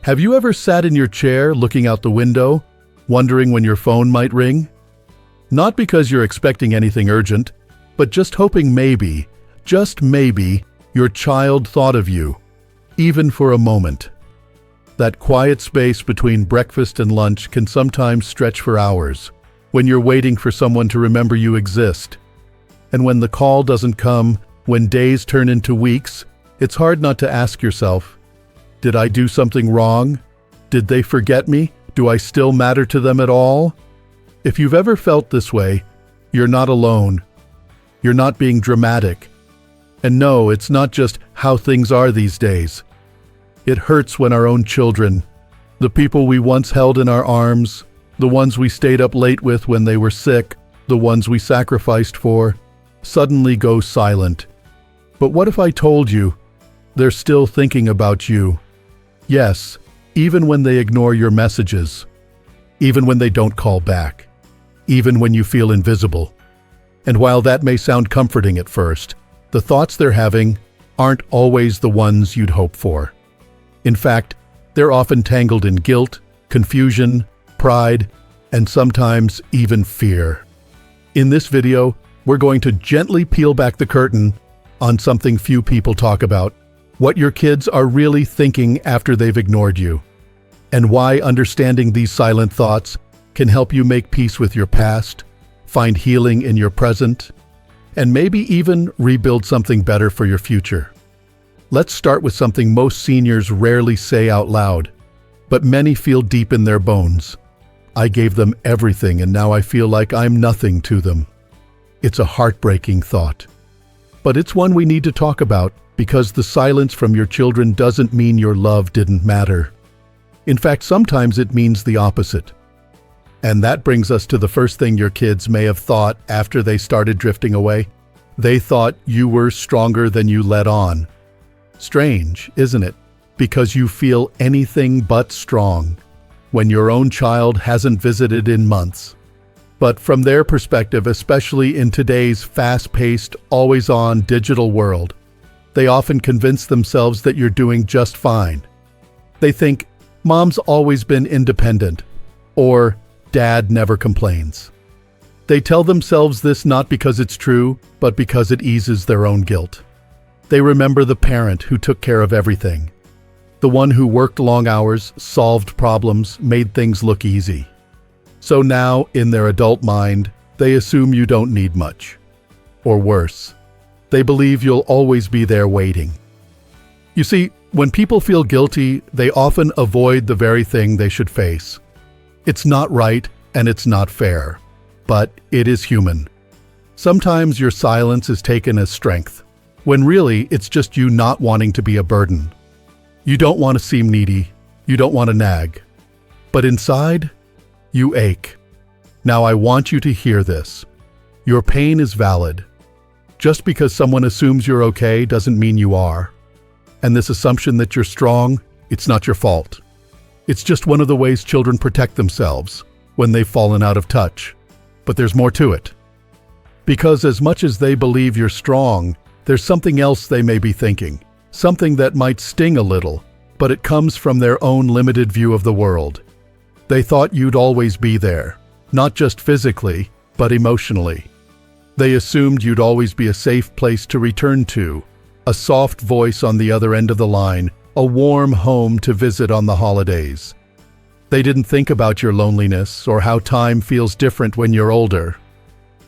Have you ever sat in your chair looking out the window, wondering when your phone might ring? Not because you're expecting anything urgent, but just hoping maybe, just maybe, your child thought of you, even for a moment. That quiet space between breakfast and lunch can sometimes stretch for hours, when you're waiting for someone to remember you exist. And when the call doesn't come, when days turn into weeks, it's hard not to ask yourself, did I do something wrong? Did they forget me? Do I still matter to them at all? If you've ever felt this way, you're not alone. You're not being dramatic. And no, it's not just how things are these days. It hurts when our own children, the people we once held in our arms, the ones we stayed up late with when they were sick, the ones we sacrificed for, suddenly go silent. But what if I told you they're still thinking about you? Yes, even when they ignore your messages, even when they don't call back, even when you feel invisible. And while that may sound comforting at first, the thoughts they're having aren't always the ones you'd hope for. In fact, they're often tangled in guilt, confusion, pride, and sometimes even fear. In this video, we're going to gently peel back the curtain on something few people talk about, what your kids are really thinking after they've ignored you, and why understanding these silent thoughts can help you make peace with your past, find healing in your present, and maybe even rebuild something better for your future. Let's start with something most seniors rarely say out loud, but many feel deep in their bones. I gave them everything and now I feel like I'm nothing to them. It's a heartbreaking thought. But it's one we need to talk about because the silence from your children doesn't mean your love didn't matter. In fact, sometimes it means the opposite. And that brings us to the first thing your kids may have thought after they started drifting away. They thought you were stronger than you let on. Strange, isn't it? Because you feel anything but strong when your own child hasn't visited in months. But from their perspective, especially in today's fast-paced, always-on digital world, they often convince themselves that you're doing just fine. They think, Mom's always been independent, or Dad never complains. They tell themselves this not because it's true, but because it eases their own guilt. They remember the parent who took care of everything, the one who worked long hours, solved problems, made things look easy. So now, in their adult mind, they assume you don't need much. Or worse, they believe you'll always be there waiting. You see, when people feel guilty, they often avoid the very thing they should face. It's not right and it's not fair, but it is human. Sometimes your silence is taken as strength, when really it's just you not wanting to be a burden. You don't want to seem needy, you don't want to nag, but inside, you ache. Now I want you to hear this. Your pain is valid. Just because someone assumes you're okay doesn't mean you are. And this assumption that you're strong, it's not your fault. It's just one of the ways children protect themselves when they've fallen out of touch. But there's more to it. Because as much as they believe you're strong, there's something else they may be thinking. Something that might sting a little, but it comes from their own limited view of the world. They thought you'd always be there, not just physically, but emotionally. They assumed you'd always be a safe place to return to, a soft voice on the other end of the line, a warm home to visit on the holidays. They didn't think about your loneliness or how time feels different when you're older.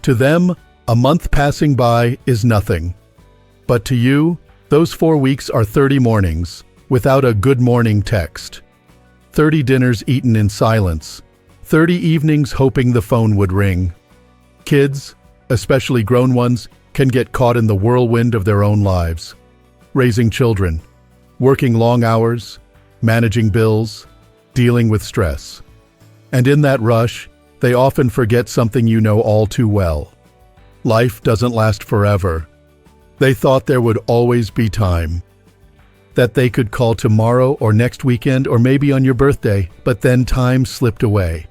To them, a month passing by is nothing. But to you, those 4 weeks are 30 mornings without a good morning text, 30 dinners eaten in silence, 30 evenings hoping the phone would ring. Kids, especially grown ones, can get caught in the whirlwind of their own lives. Raising children, working long hours, managing bills, dealing with stress. And in that rush, they often forget something you know all too well. Life doesn't last forever. They thought there would always be time. That they could call tomorrow or next weekend or maybe on your birthday, but then time slipped away.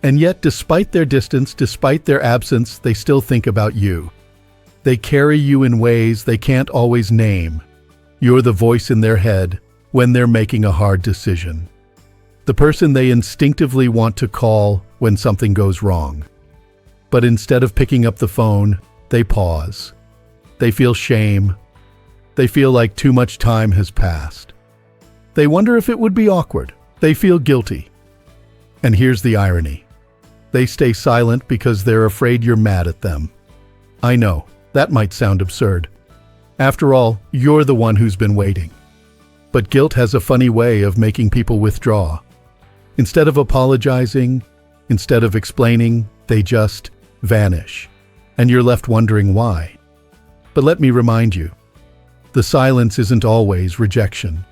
And yet, despite their distance, despite their absence, they still think about you. They carry you in ways they can't always name. You're the voice in their head, when they're making a hard decision. The person they instinctively want to call when something goes wrong. But instead of picking up the phone, they pause. They feel shame. They feel like too much time has passed. They wonder if it would be awkward. They feel guilty. And here's the irony. They stay silent because they're afraid you're mad at them. I know, that might sound absurd. After all, you're the one who's been waiting. But guilt has a funny way of making people withdraw. Instead of apologizing, instead of explaining, they just vanish. And you're left wondering why. But let me remind you, the silence isn't always rejection.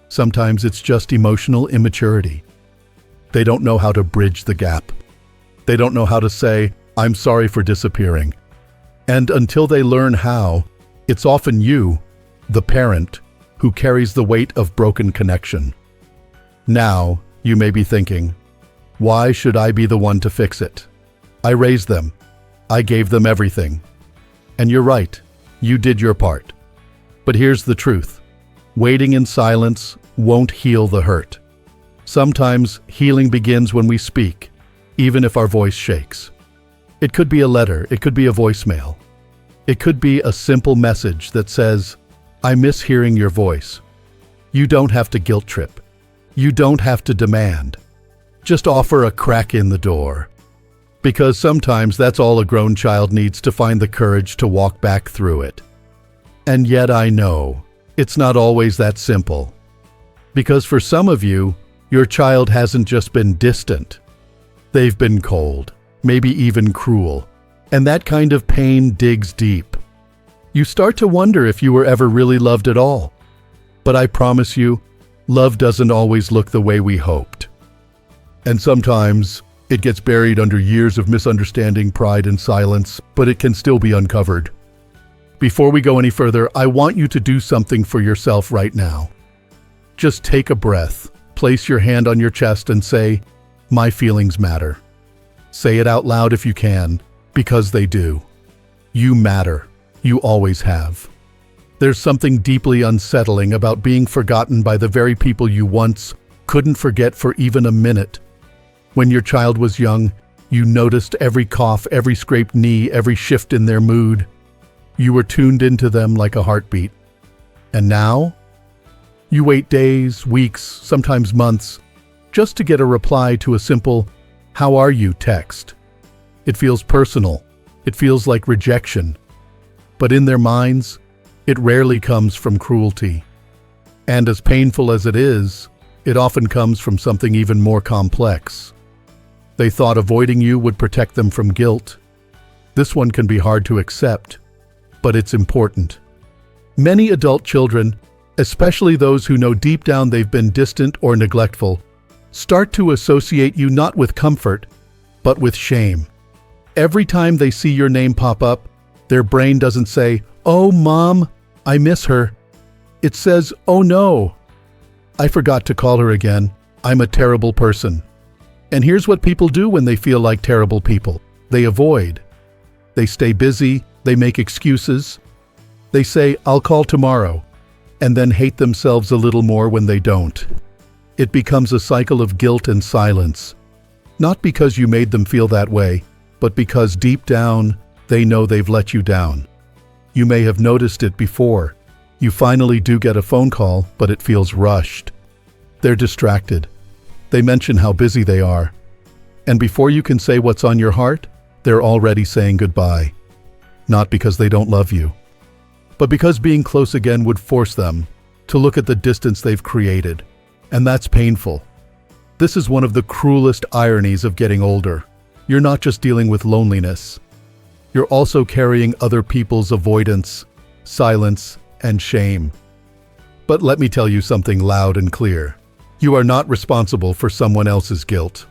Sometimes it's just emotional immaturity. They don't know how to bridge the gap. They don't know how to say, "I'm sorry for disappearing." And until they learn how, it's often you, the parent, who carries the weight of broken connection. Now, you may be thinking, why should I be the one to fix it? I raised them. I gave them everything. And you're right, you did your part. But here's the truth. Waiting in silence won't heal the hurt. Sometimes healing begins when we speak, even if our voice shakes. It could be a letter, it could be a voicemail. It could be a simple message that says, "I miss hearing your voice." You don't have to guilt trip. You don't have to demand. Just offer a crack in the door. Because sometimes that's all a grown child needs to find the courage to walk back through it. And yet I know, it's not always that simple. Because for some of you, your child hasn't just been distant. They've been cold, maybe even cruel. And that kind of pain digs deep. You start to wonder if you were ever really loved at all. But I promise you, love doesn't always look the way we hoped. And sometimes it gets buried under years of misunderstanding, pride, and silence, but it can still be uncovered. Before we go any further, I want you to do something for yourself right now. Just take a breath, place your hand on your chest and say, "My feelings matter." Say it out loud if you can, because they do. You matter. You always have. There's something deeply unsettling about being forgotten by the very people you once couldn't forget for even a minute. When your child was young, you noticed every cough, every scraped knee, every shift in their mood. You were tuned into them like a heartbeat. And now? You wait days, weeks, sometimes months, just to get a reply to a simple, "How are you?" text. It feels personal. It feels like rejection. But in their minds, it rarely comes from cruelty. And as painful as it is, it often comes from something even more complex. They thought avoiding you would protect them from guilt. This one can be hard to accept, but it's important. Many adult children, especially those who know deep down they've been distant or neglectful, start to associate you not with comfort, but with shame. Every time they see your name pop up, their brain doesn't say, "Oh, Mom, I miss her." It says, "Oh no, I forgot to call her again. I'm a terrible person." And here's what people do when they feel like terrible people. They avoid. They stay busy. They make excuses. They say, "I'll call tomorrow," and then hate themselves a little more when they don't. It becomes a cycle of guilt and silence. Not because you made them feel that way, but because deep down, they know they've let you down. You may have noticed it before. You finally do get a phone call, but it feels rushed. They're distracted. They mention how busy they are. And before you can say what's on your heart, they're already saying goodbye. Not because they don't love you, but because being close again would force them to look at the distance they've created. And that's painful. This is one of the cruelest ironies of getting older. You're not just dealing with loneliness. You're also carrying other people's avoidance, silence, and shame. But let me tell you something loud and clear. You are not responsible for someone else's guilt.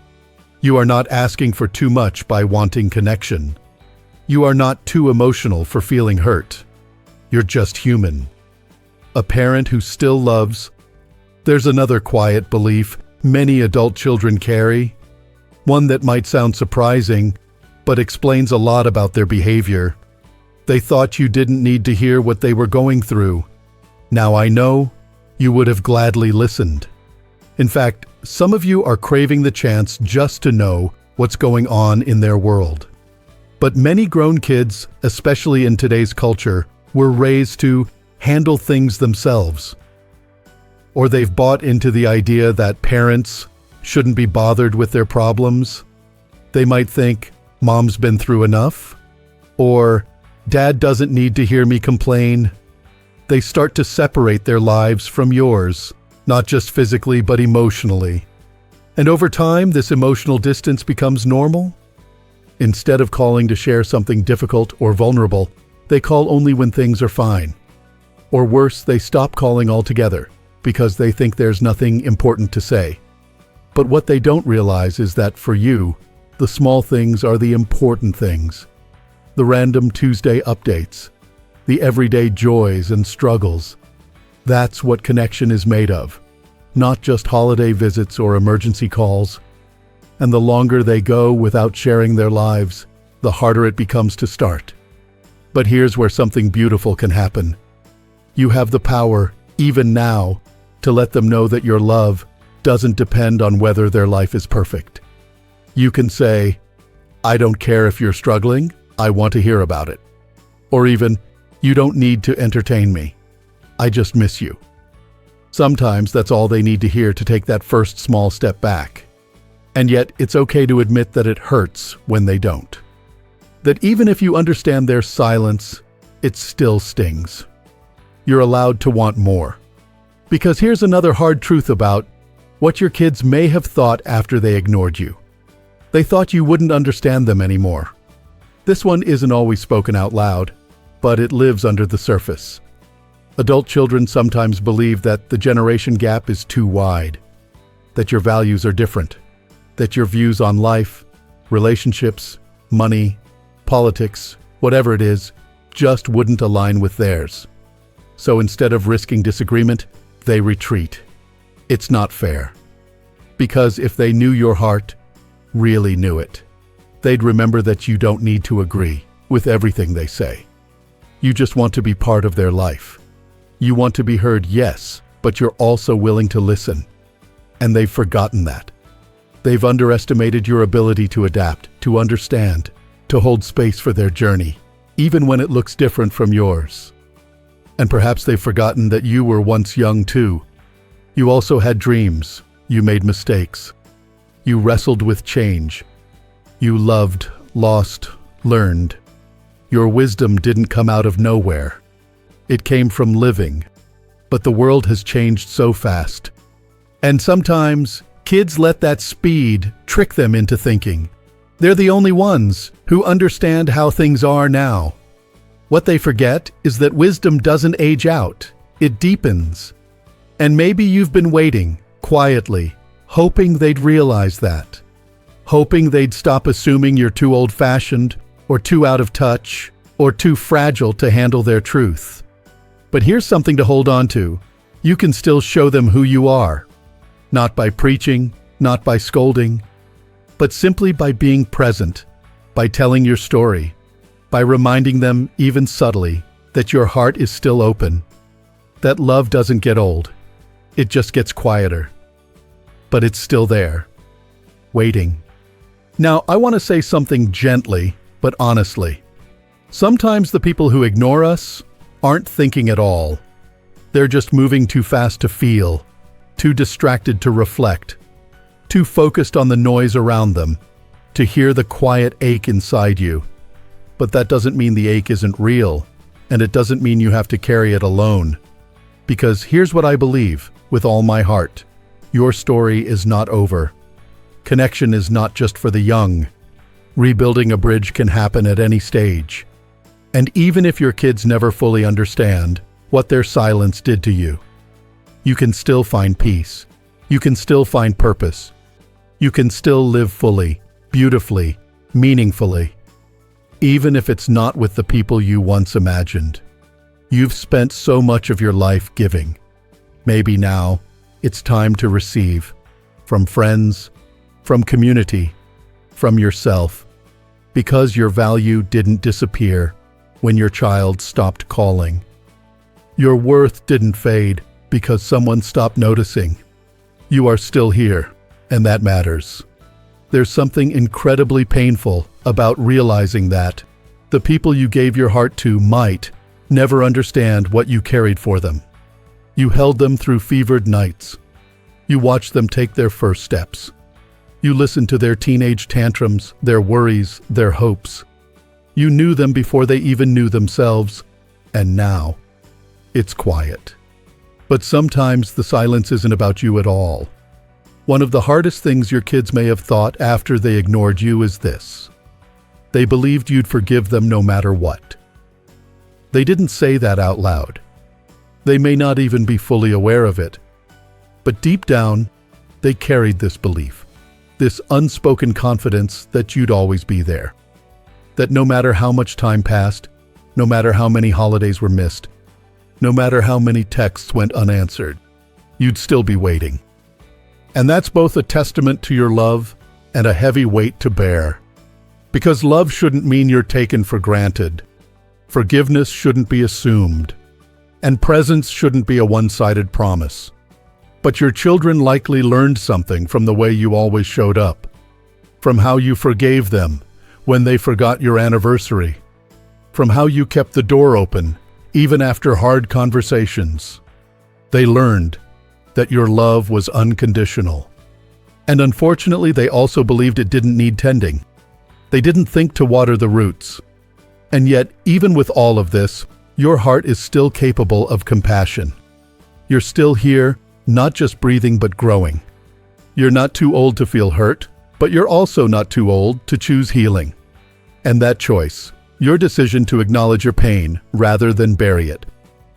You are not asking for too much by wanting connection. You are not too emotional for feeling hurt. You're just human. A parent who still loves. There's another quiet belief many adult children carry, one that might sound surprising, but explains a lot about their behavior. They thought you didn't need to hear what they were going through. Now I know you would have gladly listened. In fact, some of you are craving the chance just to know what's going on in their world. But many grown kids, especially in today's culture, were raised to handle things themselves. Or they've bought into the idea that parents shouldn't be bothered with their problems. They might think, Mom's been through enough, or Dad doesn't need to hear me complain. They start to separate their lives from yours, not just physically but emotionally. And over time, this emotional distance becomes normal. Instead of calling to share something difficult or vulnerable, they call only when things are fine. Or worse, they stop calling altogether because they think there's nothing important to say. But what they don't realize is that for you, the small things are the important things. The random Tuesday updates, the everyday joys and struggles. That's what connection is made of, not just holiday visits or emergency calls. And the longer they go without sharing their lives, the harder it becomes to start. But here's where something beautiful can happen. You have the power, even now, to let them know that your love doesn't depend on whether their life is perfect. You can say, I don't care if you're struggling, I want to hear about it. Or even, you don't need to entertain me. I just miss you. Sometimes that's all they need to hear to take that first small step back. And yet, it's okay to admit that it hurts when they don't. That even if you understand their silence, it still stings. You're allowed to want more. Because here's another hard truth about what your kids may have thought after they ignored you. They thought you wouldn't understand them anymore. This one isn't always spoken out loud, but it lives under the surface. Adult children sometimes believe that the generation gap is too wide, that your values are different, that your views on life, relationships, money, politics, whatever it is, just wouldn't align with theirs. So instead of risking disagreement, they retreat. It's not fair. Because if they knew your heart, really knew it, they'd remember that you don't need to agree with everything they say. You just want to be part of their life. You want to be heard, yes, but you're also willing to listen. And they've forgotten that. They've underestimated your ability to adapt, to understand, to hold space for their journey, even when it looks different from yours. And perhaps they've forgotten that you were once young too. You also had dreams. You made mistakes. You wrestled with change. You loved, lost, learned. Your wisdom didn't come out of nowhere. It came from living. But the world has changed so fast. And sometimes, kids let that speed trick them into thinking they're the only ones who understand how things are now. What they forget is that wisdom doesn't age out, it deepens. And maybe you've been waiting, quietly, hoping they'd realize that. Hoping they'd stop assuming you're too old-fashioned, or too out of touch, or too fragile to handle their truth. But here's something to hold on to. You can still show them who you are. Not by preaching, not by scolding, but simply by being present, by telling your story, by reminding them, even subtly, that your heart is still open, that love doesn't get old, it just gets quieter. But it's still there, waiting. Now, I want to say something gently, but honestly. Sometimes the people who ignore us aren't thinking at all. They're just moving too fast to feel, too distracted to reflect, too focused on the noise around them, to hear the quiet ache inside you. But that doesn't mean the ache isn't real, and it doesn't mean you have to carry it alone. Because here's what I believe, with all my heart. Your story is not over. Connection is not just for the young. Rebuilding a bridge can happen at any stage. And even if your kids never fully understand what their silence did to you, you can still find peace. You can still find purpose. You can still live fully, beautifully, meaningfully. Even if it's not with the people you once imagined. You've spent so much of your life giving. Maybe now, it's time to receive. From friends, from community, from yourself. Because your value didn't disappear when your child stopped calling. Your worth didn't fade because someone stopped noticing. You are still here, and that matters. There's something incredibly painful about realizing that the people you gave your heart to might never understand what you carried for them. You held them through fevered nights. You watched them take their first steps. You listened to their teenage tantrums, their worries, their hopes. You knew them before they even knew themselves, and now it's quiet. But sometimes the silence isn't about you at all. One of the hardest things your kids may have thought after they ignored you is this: they believed you'd forgive them no matter what. They didn't say that out loud. They may not even be fully aware of it. But deep down, they carried this belief, this unspoken confidence that you'd always be there. That no matter how much time passed, no matter how many holidays were missed, no matter how many texts went unanswered, you'd still be waiting. And that's both a testament to your love and a heavy weight to bear. Because love shouldn't mean you're taken for granted. Forgiveness shouldn't be assumed. And presence shouldn't be a one-sided promise. But your children likely learned something from the way you always showed up, from how you forgave them when they forgot your anniversary, from how you kept the door open even after hard conversations. They learned that your love was unconditional. And unfortunately, they also believed it didn't need tending. They didn't think to water the roots. And yet, even with all of this, your heart is still capable of compassion. You're still here, not just breathing but growing. You're not too old to feel hurt, but you're also not too old to choose healing. And that choice, your decision to acknowledge your pain rather than bury it,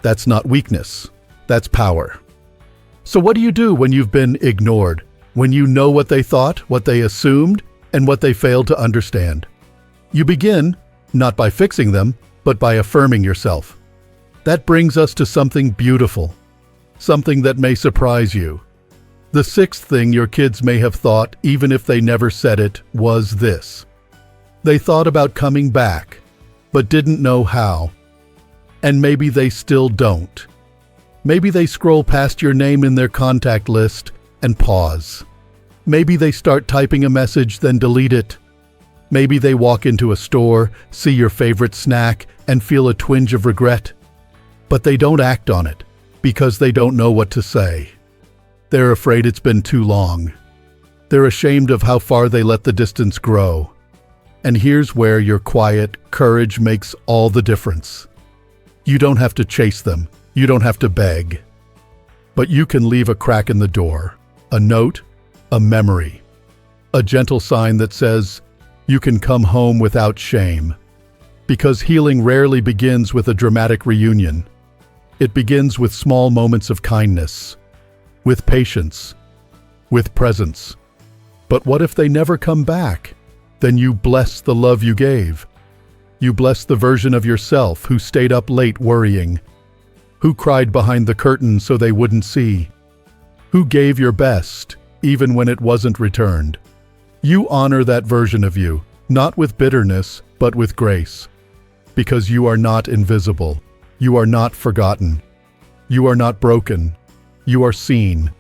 that's not weakness, that's power. So what do you do when you've been ignored? When you know what they thought, what they assumed, and what they failed to understand? You begin, not by fixing them, but by affirming yourself. That brings us to something beautiful, something that may surprise you. The sixth thing your kids may have thought, even if they never said it, was this: they thought about coming back, but didn't know how. And maybe they still don't. Maybe they scroll past your name in their contact list and pause. Maybe they start typing a message, then delete it. Maybe they walk into a store, see your favorite snack, and feel a twinge of regret. But they don't act on it, because they don't know what to say. They're afraid it's been too long. They're ashamed of how far they let the distance grow. And here's where your quiet courage makes all the difference. You don't have to chase them. You don't have to beg. But you can leave a crack in the door, a note, a memory, a gentle sign that says, you can come home without shame. Because healing rarely begins with a dramatic reunion. It begins with small moments of kindness, with patience, with presence. But what if they never come back? Then you bless the love you gave. You bless the version of yourself who stayed up late worrying, who cried behind the curtain so they wouldn't see, who gave your best even when it wasn't returned. You honor that version of you, not with bitterness, but with grace. Because you are not invisible. You are not forgotten. You are not broken. You are seen.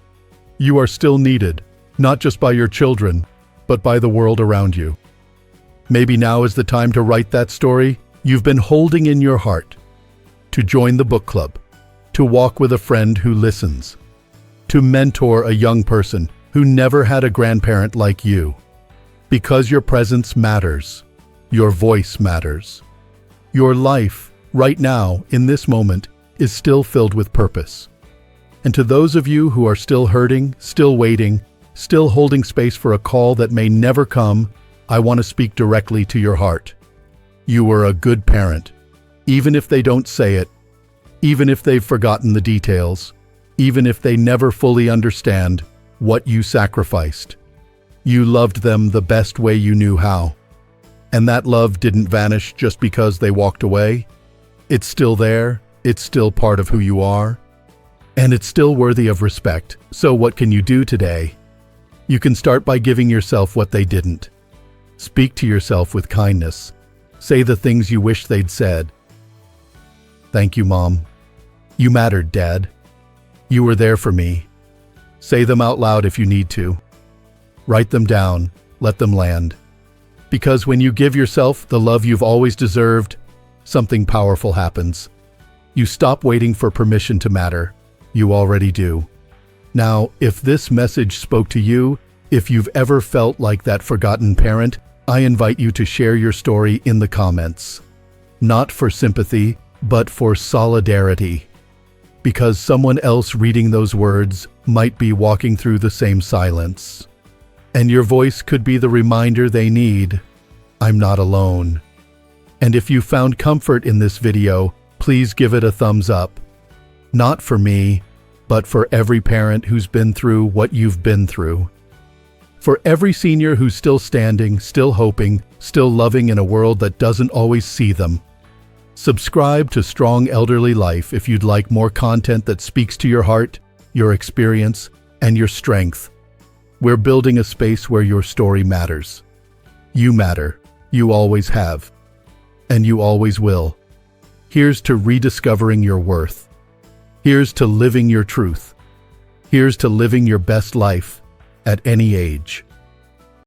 You are still needed, not just by your children, but by the world around you. Maybe now is the time to write that story you've been holding in your heart, to join the book club, to walk with a friend who listens, to mentor a young person who never had a grandparent like you. Because your presence matters. Your voice matters. Your life, right now, in this moment, is still filled with purpose. And to those of you who are still hurting, still waiting, still holding space for a call that may never come, I want to speak directly to your heart. You are a good parent, even if they don't say it, even if they've forgotten the details, even if they never fully understand what you sacrificed. You loved them the best way you knew how. And that love didn't vanish just because they walked away. It's still there, it's still part of who you are, and it's still worthy of respect. So what can you do today? You can start by giving yourself what they didn't. Speak to yourself with kindness. Say the things you wish they'd said. Thank you, Mom. You mattered, Dad. You were there for me. Say them out loud if you need to. Write them down. Let them land. Because when you give yourself the love you've always deserved, something powerful happens. You stop waiting for permission to matter. You already do. Now, if this message spoke to you, if you've ever felt like that forgotten parent, I invite you to share your story in the comments. Not for sympathy, but for solidarity. Because someone else reading those words might be walking through the same silence. And your voice could be the reminder they need. I'm not alone. And if you found comfort in this video, please give it a thumbs up. Not for me, but for every parent who's been through what you've been through. For every senior who's still standing, still hoping, still loving in a world that doesn't always see them. Subscribe to Strong Elderly Life if you'd like more content that speaks to your heart, your experience, and your strength. We're building a space where your story matters. You matter. You always have. And you always will. Here's to rediscovering your worth. Here's to living your truth. Here's to living your best life at any age.